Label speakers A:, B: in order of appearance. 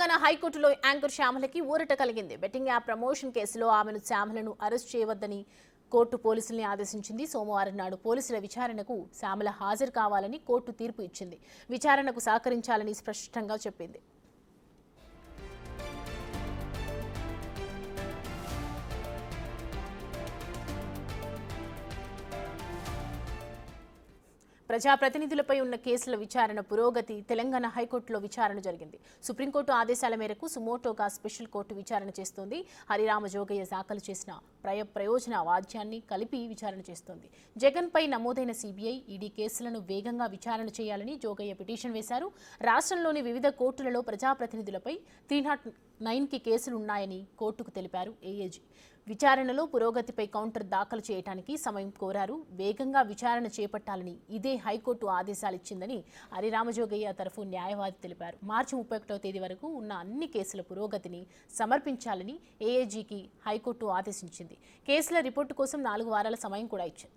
A: తెలంగాణ హైకోర్టులో యాంకర్ శ్యామలకి ఊరట కలిగింది. బెట్టింగ్ యాప్ ప్రమోషన్ కేసులో శ్యామలను అరెస్ట్ చేయవద్దని కోర్టు పోలీసుల్ని ఆదేశించింది. సోమవారం నాడు పోలీసుల విచారణకు శ్యామల హాజరు కావాలని కోర్టు తీర్పు ఇచ్చింది. విచారణకు సహకరించాలని స్పష్టంగా చెప్పింది. ప్రజాప్రతినిధులపై ఉన్న కేసుల విచారణ పురోగతి తెలంగాణ హైకోర్టులో విచారణ జరిగింది. సుప్రీంకోర్టు ఆదేశాల మేరకు సుమోటోగా స్పెషల్ కోర్టు విచారణ చేస్తోంది. హరిరామ జోగయ్య దాఖలు చేసిన ప్రయోజన వాద్యాన్ని కలిపి విచారణ చేస్తోంది. జగన్పై నమోదైన సిబిఐ, ఈడీ కేసులను వేగంగా విచారణ చేయాలని జోగయ్య పిటిషన్ వేశారు. రాష్ట్రంలోని వివిధ కోర్టులలో ప్రజాప్రతినిధులపై 309కి కేసులున్నాయని కోర్టుకు తెలిపారు ఏఏజీ. విచారణలో పురోగతిపై కౌంటర్ దాఖలు చేయడానికి సమయం కోరారు. వేగంగా విచారణ చేపట్టాలని ఇదే హైకోర్టు ఆదేశాలిచ్చిందని హరిరామజోగయ్య తరఫు న్యాయవాది తెలిపారు. మార్చి 31వ తేదీ వరకు ఉన్న అన్ని కేసుల పురోగతిని సమర్పించాలని ఏఏజీకి హైకోర్టు ఆదేశించింది. కేసుల రిపోర్టు కోసం 4 వారాల సమయం కూడా ఇచ్చింది.